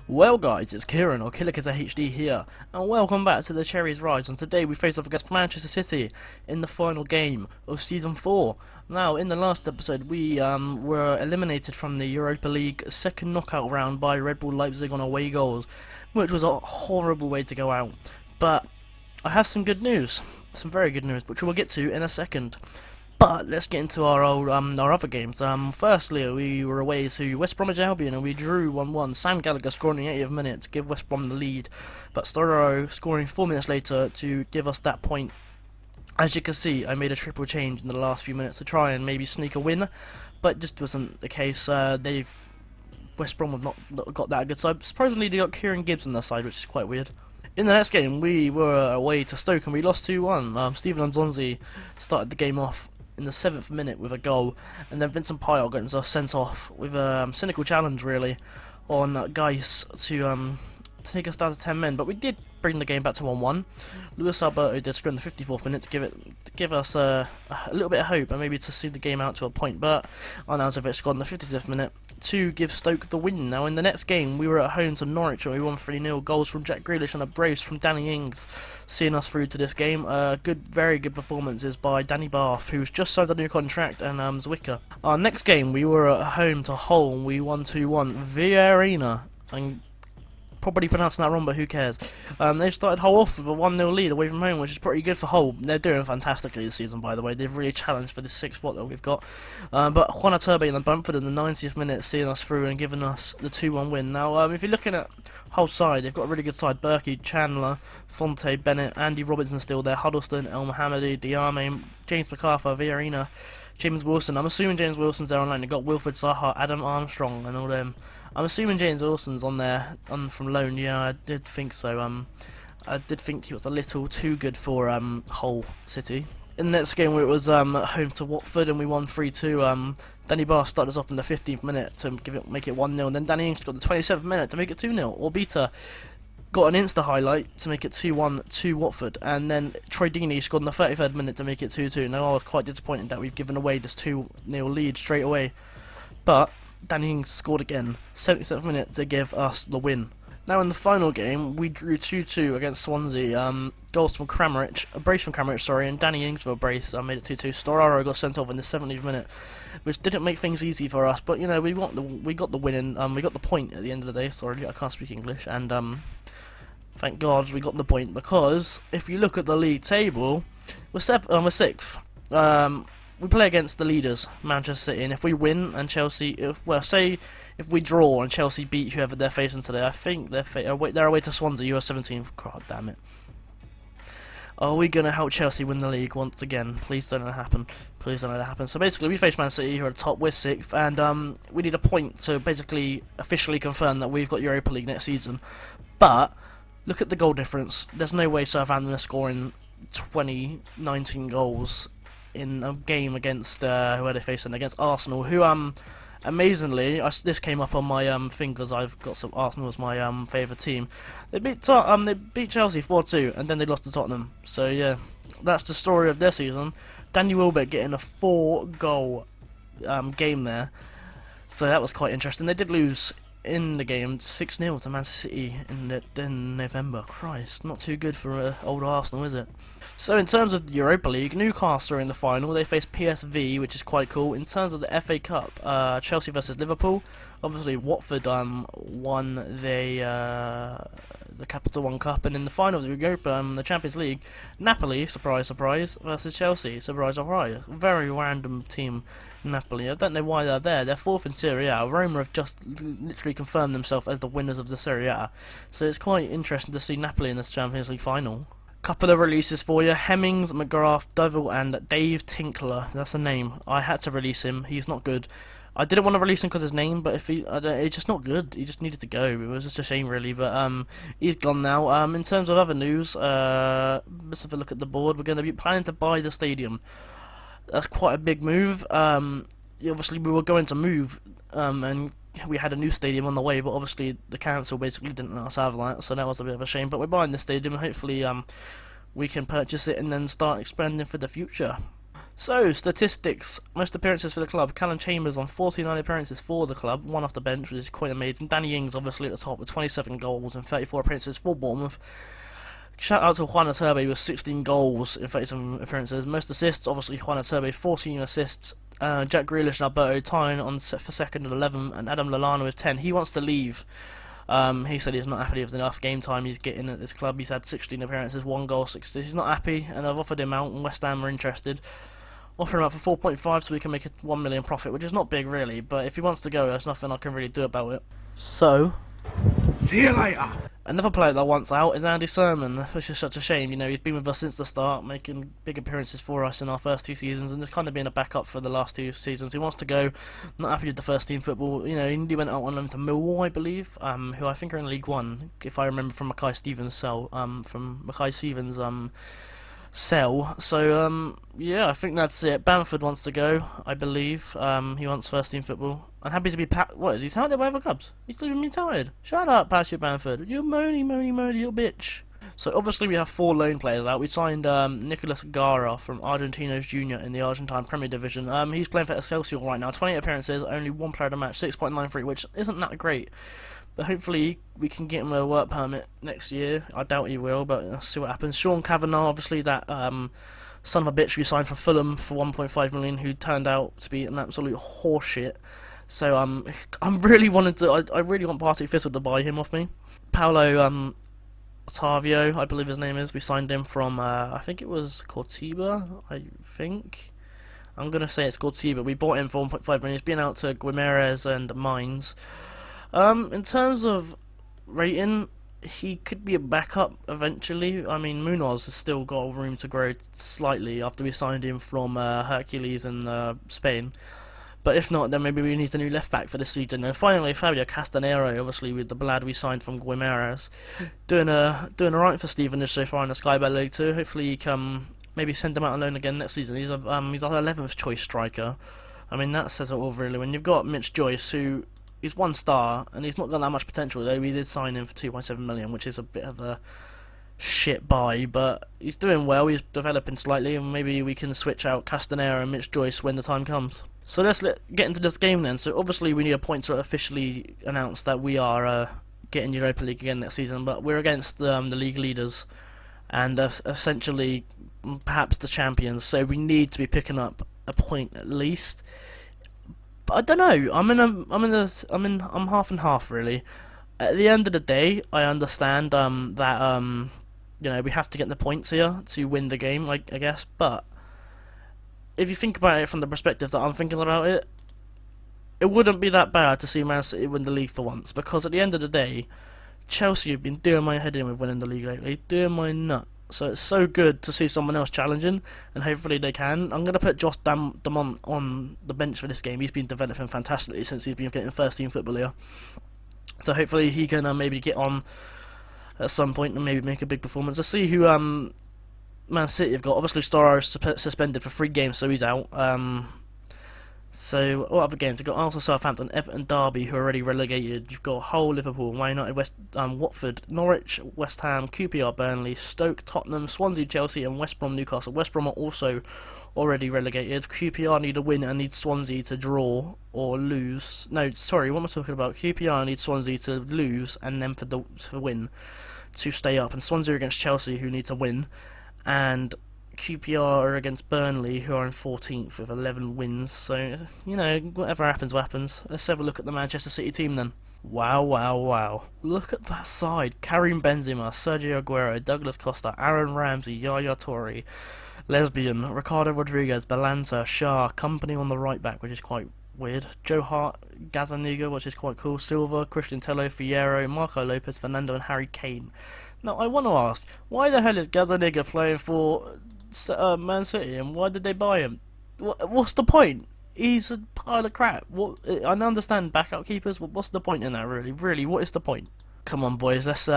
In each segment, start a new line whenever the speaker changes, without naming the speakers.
Well guys, it's Kieran or Killerkids HD here, and welcome back to the Cherries Rise, and today we face off against Manchester City in the final game of Season 4. Now, in the last episode we were eliminated from the Europa League second knockout round by Red Bull Leipzig on away goals, which was a horrible way to go out. But I have some good news, some very good news, which we'll get to in a second. But let's get into our other games. Firstly, we were away to West Bromwich Albion and we drew 1-1. Sam Gallagher scoring in the 80th minute to give West Brom the lead, but Storaro scoring 4 minutes later to give us that point. As you can see, I made a triple change in the last few minutes to try and maybe sneak a win, but just wasn't the case. West Brom have not got that good side. Surprisingly, they got Kieran Gibbs on their side, which is quite weird. In the next game, we were away to Stoke and we lost 2-1. Stephen Nzonzi started the game off in the 7th minute with a goal, and then Vincent Pyle got himself sent off with a cynical challenge really on Geis to take us down to 10 men, but we did bring the game back to 1-1. Luis Alberto did score in the 54th minute to give us a little bit of hope and maybe to see the game out to a point, but Arnautovic scored in the 55th minute to give Stoke the win. Now in the next game we were at home to Norwich and we won 3-0, goals from Jack Grealish and a brace from Danny Ings seeing us through to this game. Very good performances by Danny Bath, who's just signed a new contract, and Zwicker. Our next game we were at home to Hull and we won 2-1. Via Arena, and probably pronouncing that wrong, but who cares. They started Hull off with a 1-0 lead away from home, which is pretty good for Hull. They're doing fantastically this season, by the way. They've really challenged for this 6th spot that we've got. But Juan Turbe and Bamford in the 90th minute seeing us through and giving us the 2-1 win. Now, if you're looking at Hull's side, they've got a really good side. Berkey, Chandler, Fonte, Bennett, Andy Robertson still there, Huddleston, El Mohammadi, Diame, James McArthur, Villarina, James Wilson. I'm assuming James Wilson's there online. They've got Wilfred Zaha, Adam Armstrong and all them. I'm assuming James Wilson's on there from loan. Yeah, I did think so. I did think he was a little too good for Hull City. In the next game, it was home to Watford and we won 3-2. Danny Bath started us off in the 15th minute to make it 1-0. Then Danny Ings got the 27th minute to make it 2-0. Orbita got an insta highlight to make it 2-1 to Watford, and then Troy Deeney scored in the 33rd minute to make it 2-2. Now I was quite disappointed that we've given away this 2-0 lead straight away, but Danny Ings scored again, 77th minute to give us the win. Now in the final game, we drew 2-2 against Swansea. Goals from Kramaric, a brace from Kramaric, sorry, and Danny Ings for a brace. Made it 2-2. Storaro got sent off in the 70th minute, which didn't make things easy for us. But you know, we got the win, and we got the point at the end of the day. Sorry, I can't speak English, and thank God we got the point, because if you look at the league table, we're 6th. We play against the leaders, Manchester City, and if we win and Chelsea, if we draw and Chelsea beat whoever they're facing today, I think they're away to Swansea, who are 17th. God damn it. Are we going to help Chelsea win the league once again? Please don't let it happen. Please don't let it happen. So basically, we face Man City, who are at the top, we're 6th, and we need a point to basically officially confirm that we've got Europa League next season. But look at the goal difference. There's no way Southampton are scoring 19 goals in a game against who are they facing? Against Arsenal, who amazingly, this came up on my thing because I've got some Arsenal as my favourite team. They beat Chelsea 4-2 and then they lost to Tottenham. So yeah, that's the story of their season. Danny Welbeck getting a 4-goal game there. So that was quite interesting. They did lose in the game 6-0 to Manchester City in November. Christ, not too good for old Arsenal, is it? So in terms of the Europa League, Newcastle are in the final. They face PSV, which is quite cool. In terms of the FA Cup, Chelsea versus Liverpool. Obviously, Watford won the Capital One Cup, and in the final of the Europa, the Champions League, Napoli, surprise, surprise, versus Chelsea, surprise, surprise. Very random team, Napoli. I don't know why they're there. They're 4th in Serie A. Roma have just literally confirmed themselves as the winners of the Serie A. So it's quite interesting to see Napoli in this Champions League final. Couple of releases for you. Hemmings, McGrath, Dovell and Dave Tinkler. That's a name. I had to release him. He's not good. I didn't want to release him because his name, but it's just not good. He just needed to go. It was just a shame, really. But he's gone now. In terms of other news, let's have a look at the board. We're going to be planning to buy the stadium. That's quite a big move. Obviously, we were going to move, and we had a new stadium on the way, but obviously the council basically didn't let us have that, so that was a bit of a shame. But we're buying the stadium, and hopefully we can purchase it and then start expanding for the future. So, statistics. Most appearances for the club. Callum Chambers on 49 appearances for the club, one off the bench, which is quite amazing. Danny Ings obviously at the top with 27 goals and 34 appearances for Bournemouth. Shout out to Juan Aturbe with 16 goals in 37 appearances. Most assists, obviously Juan Aturbe, 14 assists. Jack Grealish and Alberto tying on for second at 11, and Adam Lallana with 10. He wants to leave. He said he's not happy with enough game time he's getting at this club. He's had 16 appearances, 1 goal, 6 assists. He's not happy, and I've offered him out, and West Ham are interested. Offering him out for 4.5 so we can make a 1 million profit, which is not big really, but if he wants to go, there's nothing I can really do about it. So,
see you later.
Another player that wants out is Andy Sermon, which is such a shame. You know, he's been with us since the start, making big appearances for us in our first 2 seasons, and has kind of been a backup for the last 2 seasons. He wants to go, not happy with the first team football. You know, he went out on loan to Millwall, I believe, who I think are in League One, if I remember from Mackay Stevens' sell, sell. So yeah, I think that's it. Bamford wants to go, I believe. He wants first team football. I'm happy to be what, is he talented by other clubs? He's not even been talented. Shut up, Pasha Bamford. You moany little bitch. So obviously we have 4 loan players out. We signed Nicolas Gara from Argentinos Junior in the Argentine Premier Division. He's playing for Excelsior right now. 28 appearances, only 1 player to match, 6.93, which isn't that great. But hopefully we can get him a work permit next year. I doubt he will, but we'll see what happens. Sean Kavanagh, obviously that son of a bitch we signed from Fulham for 1.5 million, who turned out to be an absolute horseshit. So I really want Partick Thistle to buy him off me. Paulo Otavio, I believe his name is. We signed him from I think it was Cortiba. I'm gonna say it's Cortiba. We bought him for 1.5 million. He's been out to Guimarães and Mines. In terms of rating, he could be a backup eventually. I mean, Munoz has still got room to grow slightly after we signed him from Hercules in Spain. But if not, then maybe we need a new left back for this season. And finally, Fabio Castanero, obviously with the lad we signed from Guimarães, doing alright for Stevenage so far in the Sky Bet League 2. Hopefully he can maybe send him out on loan again next season. He's our 11th choice striker. I mean, that says it all really. When you've got Mitch Joyce, who is 1 star, and he's not got that much potential, though we did sign him for 2.7 million, which is a bit of a shit buy, but he's doing well, he's developing slightly, and maybe we can switch out Castanero and Mitch Joyce when the time comes. So let's get into this game then. So obviously we need a point to officially announce that we are getting Europa League again next season, but we're against the league leaders and essentially perhaps the champions, so we need to be picking up a point at least. But I don't know. I'm half and half really. At the end of the day, I understand that you know, we have to get the points here to win the game, I guess. But if you think about it from the perspective that I'm thinking about it, it wouldn't be that bad to see Man City win the league for once. Because at the end of the day, Chelsea have been doing my head in with winning the league lately, doing my nut. So it's so good to see someone else challenging, and hopefully they can. I'm going to put Josh Damont on the bench for this game. He's been developing fantastically since he's been getting first team football here. So hopefully he can maybe get on at some point and maybe make a big performance. Let's see who Man City have got. Obviously Storaro suspended for 3 games, so he's out. So what other games? You've got Arsenal, Southampton, Everton, Derby, who are already relegated. You've got Hull, Liverpool, Man United, Watford, Norwich, West Ham, QPR, Burnley, Stoke, Tottenham, Swansea, Chelsea, and West Brom, Newcastle. West Brom are also already relegated. QPR need a win and need Swansea to draw or lose. No, sorry, what am I talking about? QPR need Swansea to lose and then for win to stay up. And Swansea are against Chelsea, who need to win. And QPR are against Burnley, who are in 14th with 11 wins. So, you know, whatever happens, happens. Let's have a look at the Manchester City team then. Wow, wow, wow. Look at that side. Karim Benzema, Sergio Aguero, Douglas Costa, Aaron Ramsey, Yaya Toure, Lesbian, Ricardo Rodriguez, Balanta, Shah, Company on the right back, which is quite weird. Joe Hart, Gazzaniga, which is quite cool. Silva, Christian Tello, Fierro, Marco Lopez, Fernando, and Harry Kane. Now, I want to ask, why the hell is Gazzaniga playing for Man City, and why did they buy him? What's the point? He's a pile of crap. I understand backup keepers, but what's the point in that, really? Really, what is the point? Come on, boys, let's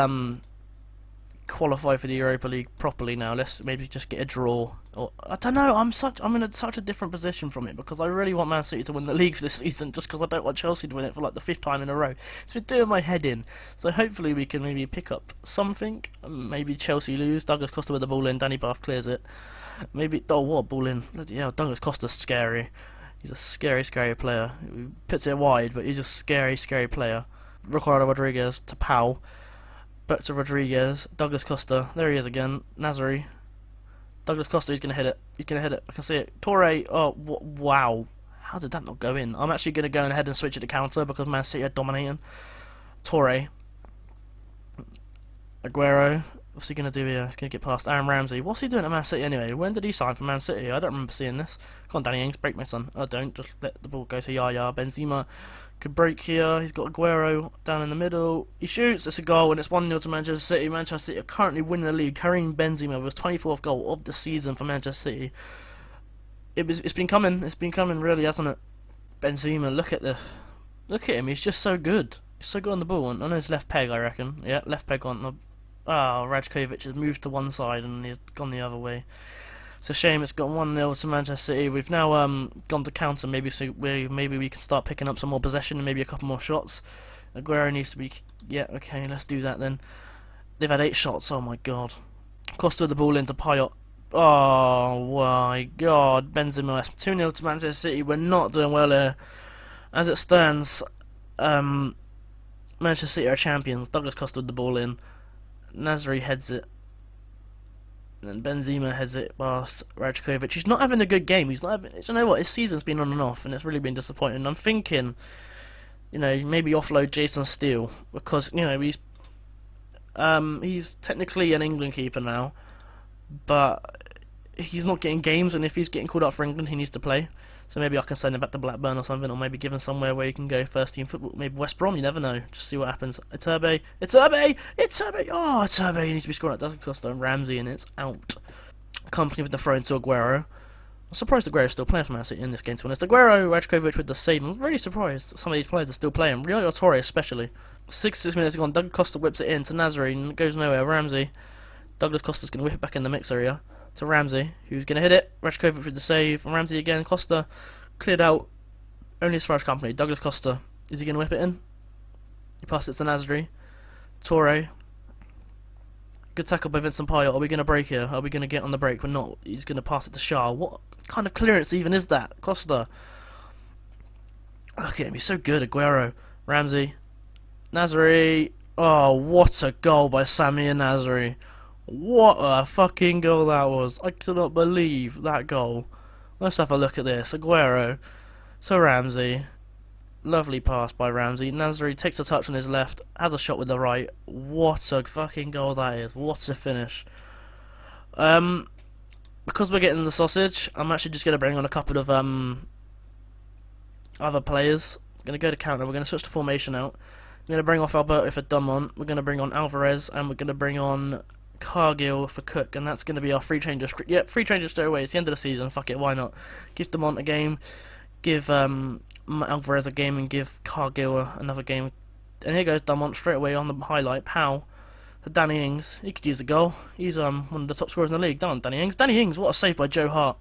qualify for the Europa League properly now. Let's maybe just get a draw. Or I don't know. I'm in such a different position from it because I really want Man City to win the league this season, just because I don't want Chelsea to win it for like the 5th time in a row. It's been doing my head in. So hopefully we can maybe pick up something. Maybe Chelsea lose. Douglas Costa with the ball in. Danny Bath clears it. Maybe what ball in? Bloody hell, Douglas Costa's scary. He's a scary player. He puts it wide, but he's a scary player. Ricardo Rodriguez to Pau. Back to Rodriguez. Douglas Costa. There he is again. Nazari. Douglas Costa, he's going to hit it. He's going to hit it. I can see it. Torre. Oh, wow. How did that not go in? I'm actually going to go ahead and switch it to counter because Man City are dominating. Torre. Aguero. What's he going to do here? He's going to get past Aaron Ramsey. What's he doing at Man City anyway? When did he sign for Man City? I don't remember seeing this. Come on, Danny Ings, break my son. Oh, don't. Just let the ball go to Yaya. Benzema could break here. He's got Aguero down in the middle. He shoots. It's a goal, and it's 1-0 to Manchester City. Manchester City are currently winning the league, carrying Benzema with his 24th goal of the season for Manchester City. It's been coming. It's been coming, really, hasn't it? Benzema, look at him. He's just so good. He's so good on the ball. And I know it's left peg, I reckon. Yeah, left peg on. Rajkovic has moved to one side and he's gone the other way. It's a shame. It's got 1-0 to Manchester City. We've now gone to counter. Maybe we can start picking up some more possession and maybe a couple more shots. Aguero needs to be. Yeah, okay, let's do that then. They've had 8 shots. Oh my god. Costa the ball into Payot. Oh my god. Benzema. 2-0 to Manchester City. We're not doing well here. As it stands, Manchester City are champions. Douglas Costa with the ball in. Nasri heads it. And then Benzema heads it past Rajkovic. He's not having a good game. He's not having. You know what? His season's been on and off, and it's really been disappointing. I'm thinking, maybe offload Jason Steele because he's technically an England keeper now, but he's not getting games, and if he's getting called up for England, he needs to play. So maybe I can send him back to Blackburn or something, or maybe give him somewhere where he can go first team football. Maybe West Brom, you never know. Just see what happens. Iturbe! Oh, Iturbe, he needs to be scoring at Douglas Costa and Ramsey, and it's out. Company with the throw into Aguero. I'm surprised Aguero's still playing for Man City in this game, to be honest. Aguero, Rajkovic with the save. I'm really surprised some of these players are still playing. Rio Torre especially. 6 minutes gone. Douglas Costa whips it in to Nazari and it goes nowhere. Ramsey. Douglas Costa's going to whip it back in the mix area. To Ramsey, who's going to hit it. Rajkovic with the save. And Ramsey again. Costa cleared out. Only as far as company. Douglas Costa. Is he going to whip it in? He passed it to Nasri. Torre. Good tackle by Vincent Payet. Are we going to break here? Are we going to get on the break? We're not. He's going to pass it to Shah. What kind of clearance even is that? Costa. Look at him. He's so good. Aguero. Ramsey. Nasri. Oh, what a goal by Samir Nasri. What a fucking goal that was. I cannot believe that goal. Let's have a look at this. Aguero to Ramsey. Lovely pass by Ramsey. Nasri takes a touch on his left. Has a shot with the right. What a fucking goal that is. What a finish. Because we're getting the sausage, I'm actually just going to bring on a couple of other players. I'm going to go to counter. We're going to switch the formation out. We're going to bring off Alberto for Dumont. We're going to bring on Alvarez. And we're going to bring on Cargill for Cook, and that's going to be our free changes. Yep, free changes straight away. It's the end of the season. Fuck it, why not? Give Dumont a game, give Alvarez a game, and give Cargill another game. And here goes Dumont straight away on the highlight. Pow. To Danny Ings. He could use a goal. He's one of the top scorers in the league. Done, Danny Ings. Danny Ings, what a save by Joe Hart.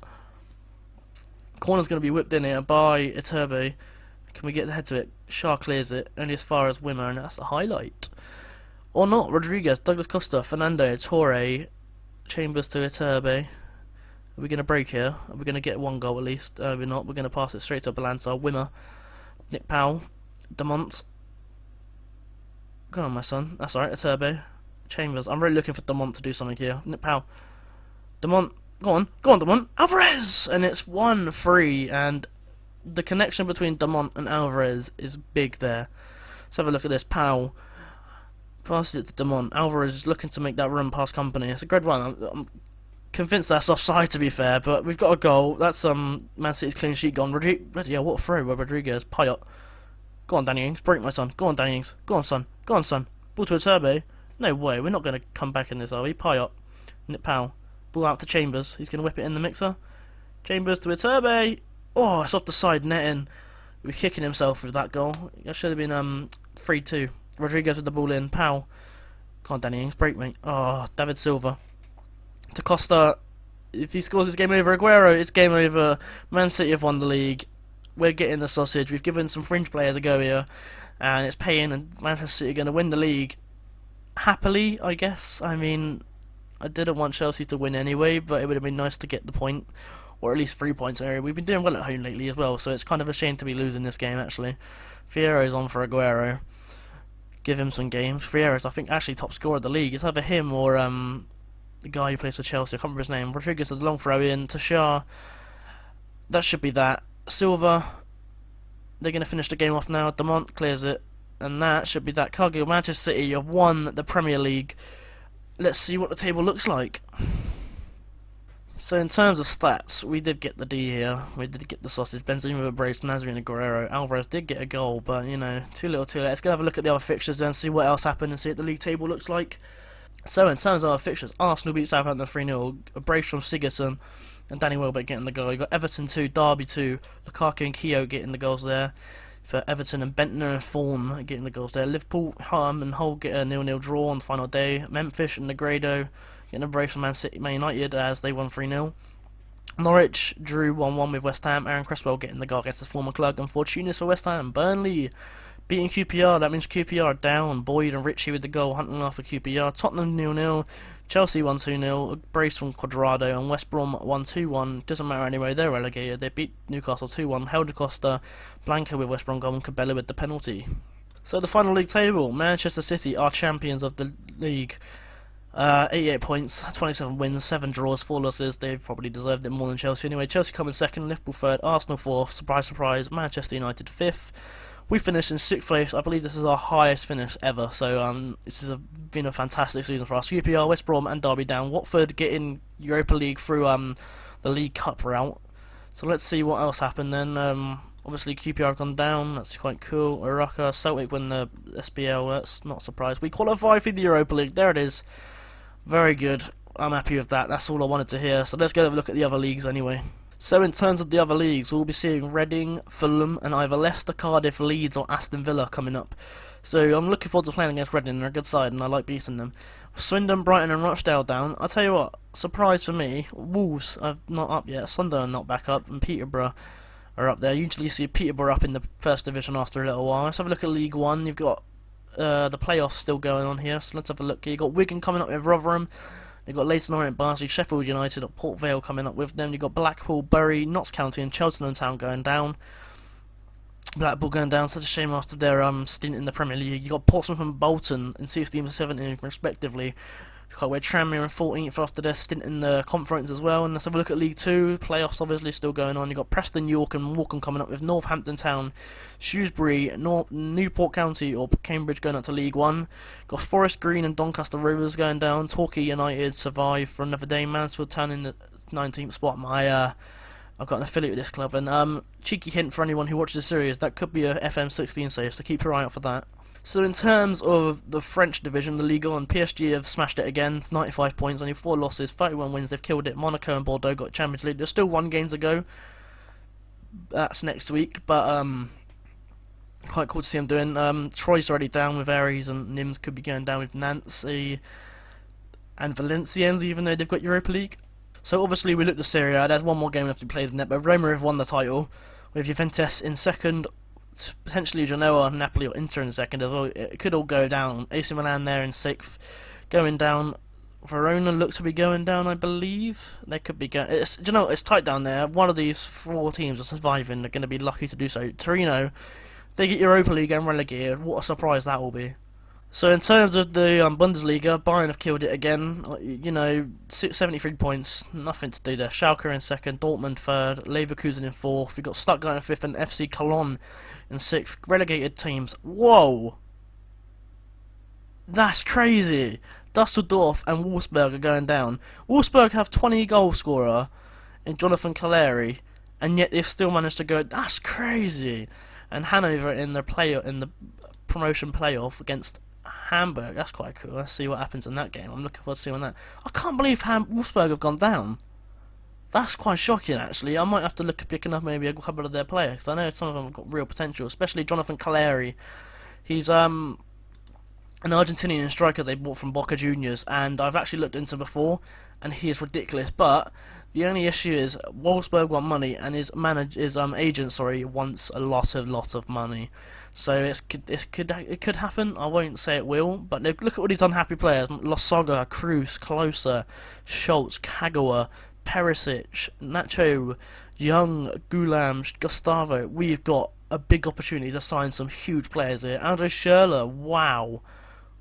Corner's going to be whipped in here by Iturbe. Can we get the head to it? Shah clears it, only as far as Wimmer, and that's the highlight. Or not. Rodriguez, Douglas Costa, Fernando, Torre, Chambers to Iturbe. Are we going to break here? Are we going to get one goal at least? We're not. We're going to pass it straight to Balanta. Wimmer. Nick Powell. Dumont. Go on, my son. That's alright. Iturbe. Chambers. I'm really looking for Dumont to do something here. Nick Powell. Dumont. Go on. Go on, Dumont. Alvarez! And it's 1-3. And the connection between Dumont and Alvarez is big there. Let's have a look at this. Powell. Passes it to Dumont. Alvarez is looking to make that run past company. It's a good run. I'm convinced that's offside, to be fair, but we've got a goal. That's Man City's clean sheet gone. Yeah, what a throw by Rodriguez. Payot. Go on, Danny Ings. Break my son. Go on, Danny Ings. Go on, son. Go on, son. Ball to Iturbe. No way. We're not going to come back in this, are we? Payot. Nick Powell. Ball out to Chambers. He's going to whip it in the mixer. Chambers to Iturbe. Oh, it's off the side netting. We're kicking himself with that goal. That should have been 3-2. Rodriguez with the ball in. Powell. Come on, Danny Ings, break me. Oh, David Silva. To Costa. If he scores, it's game over. Aguero, it's game over. Man City have won the league. We're getting the sausage. We've given some fringe players a go here, and it's paying. And Manchester City are going to win the league happily, I guess. I mean, I didn't want Chelsea to win anyway, but it would have been nice to get the point, or at least 3 points area. We've been doing well at home lately as well, so it's kind of a shame to be losing this game. Actually, Fierro's on for Aguero. Give him some games. Fierro's, I think, actually top scorer of the league. It's either him or the guy who plays for Chelsea, I can't remember his name. Rodriguez has a long throw in to Shah. That should be that. Silva, they're going to finish the game off now. Demont clears it, and that should be that. Cargill, Manchester City have won the Premier League. Let's see what the table looks like. So in terms of stats, we did get the D here. We did get the sausage. Benzema with a brace, Nasri and Aguero. Alvarez did get a goal, but you know, too little too late. Let's go have a look at the other fixtures then, see what else happened and see what the league table looks like. So in terms of our fixtures, Arsenal beat Southampton 3-0, a brace from Sigurdsson and Danny Welbeck getting the goal. You got Everton 2, Derby 2, Lukaku and Keogh getting the goals there. For Everton and Bentner and Fawn getting the goals there. Liverpool, and Hull get a 0-0 draw on the final day. Memphis and Negredo getting a brace from Man United as they won 3-0. Norwich drew 1-1 with West Ham. Aaron Cresswell getting the goal against his former club. And Fortunas for West Ham. Burnley beating QPR, that means QPR down. Boyd and Ritchie with the goal, hunting after QPR. Tottenham 0-0, Chelsea 1-2-0, a brace from Quadrado, and West Brom 1-2-1. Doesn't matter anyway, they're relegated. They beat Newcastle 2-1. Helder Costa, Blanco with West Brom goal, and Cabella with the penalty. So the final league table, Manchester City are champions of the league. 88 points, 27 wins, 7 draws, 4 losses. They've probably deserved it more than Chelsea anyway. Chelsea come in second, Liverpool third, Arsenal fourth, surprise surprise, Manchester United fifth. We finished in 6th place. I believe this is our highest finish ever, so this has been a fantastic season for us. QPR, West Brom and Derby down. Watford getting Europa League through the League Cup route. So let's see what else happened then. Obviously QPR have gone down, that's quite cool. Oraka, Celtic win the SPL, that's not a surprise. We qualify for the Europa League, there it is. Very good, I'm happy with that, that's all I wanted to hear. So let's go have a look at the other leagues anyway. So in terms of the other leagues, we'll be seeing Reading, Fulham, and either Leicester, Cardiff, Leeds, or Aston Villa coming up. So I'm looking forward to playing against Reading. They're a good side, and I like beating them. Swindon, Brighton, and Rochdale down. I'll tell you what, surprise for me, Wolves are not up yet. Sunderland are not back up, and Peterborough are up there. Usually you see Peterborough up in the first division after a little while. Let's have a look at League One. You've got the playoffs still going on here, so let's have a look here. You've got Wigan coming up with Rotherham. You've got Leyton Orient, Barnsley, Sheffield United, or Port Vale coming up with them. You've got Blackpool, Bury, Notts County, and Cheltenham Town going down. Blackpool going down, such a shame after their stint in the Premier League. You've got Portsmouth and Bolton in 16th and 17th respectively. You've got Tranmere in 14th after their stint in the conference as well. And let's have a look at League 2. Playoffs obviously still going on. You've got Preston, York and Morecambe coming up with Northampton Town, Shrewsbury, Newport County or Cambridge going up to League 1. You've got Forest Green and Doncaster Rovers going down. Torquay United survive for another day. Mansfield Town in the 19th spot. I've got an affiliate with this club. And cheeky hint for anyone who watches the series, that could be a FM16 save, so keep your eye out for that. So in terms of the French division, the Ligue 1, PSG have smashed it again, 95 points, only 4 losses, 31 wins, they've killed it. Monaco and Bordeaux got Champions League. There's still 1 game to go. That's next week, but quite cool to see them doing. Troyes already down with Aries, and Nims could be going down with Nancy and Valenciennes, even though they've got Europa League. So obviously we look at Serie A, there's 1 more game left to be played in it, but Roma have won the title, with Juventus in second, potentially Genoa, Napoli or Inter in second as well. It could all go down. AC Milan there in 6th, going down. Verona looks to be going down, I believe. They could be going. It's tight down there. One of these 4 teams are surviving. They're going to be lucky to do so. Torino, they get Europa League and relegated. What a surprise that will be. So in terms of the Bundesliga, Bayern have killed it again. 73 points, nothing to do there. Schalke in second, Dortmund third, Leverkusen in 4th. We've got Stuttgart in 5th and FC Cologne in 6th. Relegated teams. Whoa! That's crazy! Dusseldorf and Wolfsburg are going down. Wolfsburg have 20 goal scorer in Jonathan Caleri, and yet they've still managed to go. That's crazy! And Hanover in the promotion playoff against Hamburg. That's quite cool. Let's see what happens in that game. I'm looking forward to seeing that. I can't believe Wolfsburg have gone down. That's quite shocking, actually. I might have to look at picking up maybe a couple of their players, because I know some of them have got real potential, especially Jonathan Caleri. He's an Argentinian striker they bought from Boca Juniors, and I've actually looked into him before, and he is ridiculous. But the only issue is Wolfsburg want money, and his agent, wants a lot of money. So it could happen. I won't say it will, but look at all these unhappy players: Losoga, Cruz, Klose, Schultz, Kagawa, Perisic, Nacho, Young, Gulam, Gustavo. We've got a big opportunity to sign some huge players here. Andre Schürrle, wow.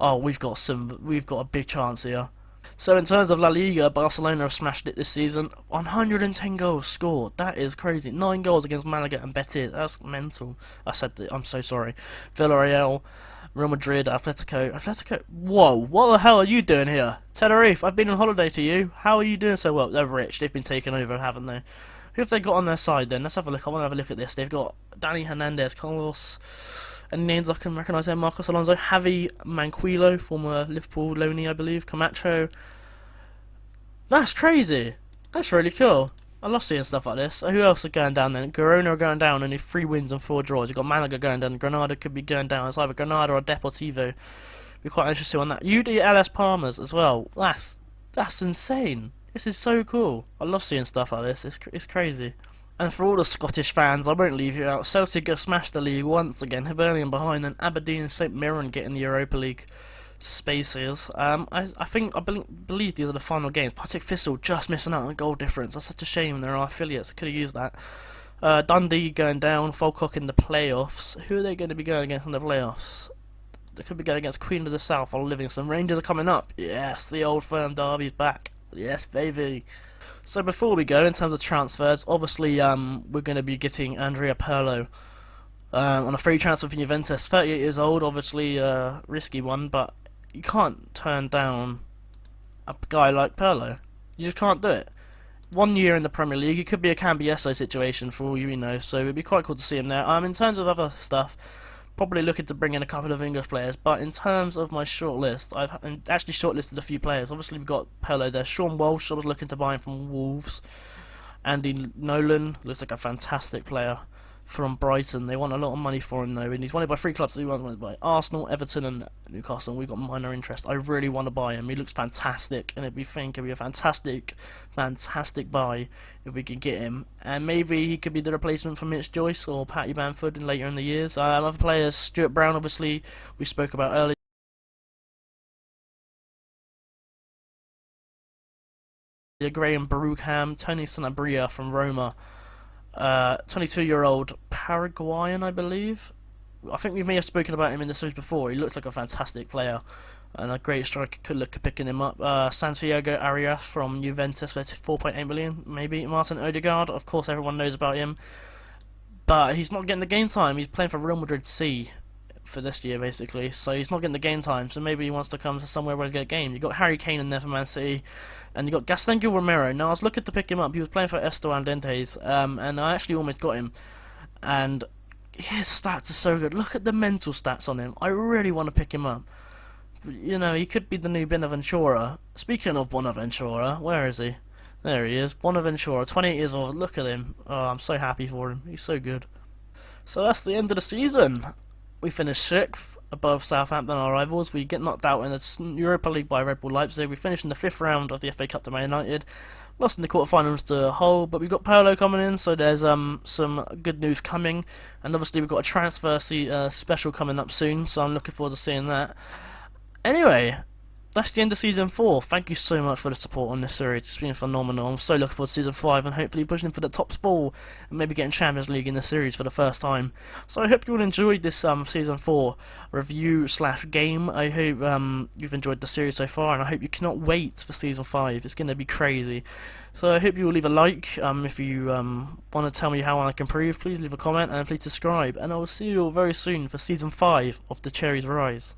Oh, we've got a big chance here. So in terms of La Liga, Barcelona have smashed it this season. 110 goals scored. That is crazy. 9 goals against Malaga and Betis. That's mental. I'm so sorry. Villarreal, Real Madrid, Atletico. Whoa, what the hell are you doing here? Tenerife, I've been on holiday to you. How are you doing so well? They're rich. They've been taken over, haven't they? Who have they got on their side then? Let's have a look. I want to have a look at this. They've got Dani Hernandez, Carlos. And names I can recognise there: Marcos Alonso, Javi Manquillo, former Liverpool loanee, I believe, Camacho. That's crazy. That's really cool. I love seeing stuff like this. So who else are going down then? Girona are going down, only 3 wins and 4 draws. You've got Malaga going down. Granada could be going down. It's either Granada or Deportivo. Be quite interesting on that. UD Palmas as well. That's insane. This is so cool. I love seeing stuff like this. It's crazy. And for all the Scottish fans, I won't leave you out. Celtic have smashed the league once again. Hibernian behind, then Aberdeen and St Mirren getting the Europa League spaces. I believe these are the final games. Partick Thistle just missing out on goal difference. That's such a shame. They're our affiliates. Could have used that. Dundee going down. Falkirk in the playoffs. Who are they going to be going against in the playoffs? They could be going against Queen of the South or Livingston. Rangers are coming up. Yes, the old firm derby's back. Yes, baby. So before we go, in terms of transfers, obviously we're going to be getting Andrea Pirlo on a free transfer from Juventus. 38 years old, obviously a risky one, but you can't turn down a guy like Pirlo. You just can't do it. 1 year in the Premier League, it could be a Cambiasso situation for all you know, so it'd be quite cool to see him there. In terms of other stuff, probably looking to bring in a couple of English players, but in terms of my shortlist, I've actually shortlisted a few players. Obviously we've got Pirlo there. Sean Walsh, I was looking to buy him from Wolves. Andy Nolan looks like a fantastic player from Brighton. They want a lot of money for him though, and he's wanted by 3 clubs. He wants wanted by Arsenal, Everton and Newcastle. We've got minor interest. I really want to buy him. He looks fantastic, and it'd be a fantastic buy if we could get him. And maybe he could be the replacement for Mitch Joyce or Patty Bamford in later in the years. Other players, Stuart Brown, obviously we spoke about earlier. Graham Brookham, Tony Sanabria from Roma. 22-year-old Paraguayan, I believe. I think we may have spoken about him in the series before. He looks like a fantastic player and a great striker. Could look at picking him up. Santiago Arias from Juventus for 4.8 million, maybe. Martin Odegaard, of course, everyone knows about him, but he's not getting the game time. He's playing for Real Madrid C for this year, basically, so he's not getting the game time. So maybe he wants to come to somewhere where he get a game. You got Harry Kane in there for Man City. And you got Gaston Romero. Now I was looking to pick him up. He was playing for Estudiantes, and I actually almost got him. And his stats are so good. Look at the mental stats on him. I really want to pick him up. You know, he could be the new Bonaventura. Speaking of Bonaventura, where is he? There he is, Bonaventura, 28 years old. Look at him. Oh, I'm so happy for him. He's so good. So that's the end of the season. We finished 6th above Southampton, our rivals. We get knocked out in the Europa League by Red Bull Leipzig. We finished in the 5th round of the FA Cup to Man United. Lost in the quarterfinals to Hull, but we've got Paolo coming in, so there's some good news coming. And obviously we've got a transfer special coming up soon, so I'm looking forward to seeing that. Anyway, that's the end of Season 4. Thank you so much for the support on this series. It's been phenomenal. I'm so looking forward to Season 5 and hopefully pushing for the top 4 and maybe getting Champions League in the series for the first time. So I hope you all enjoyed this Season 4 review/game. I hope you've enjoyed the series so far, and I hope you cannot wait for Season 5. It's going to be crazy. So I hope you will leave a like. If you want to tell me how I can improve, please leave a comment and please subscribe. And I will see you all very soon for Season 5 of the Cherries Rise.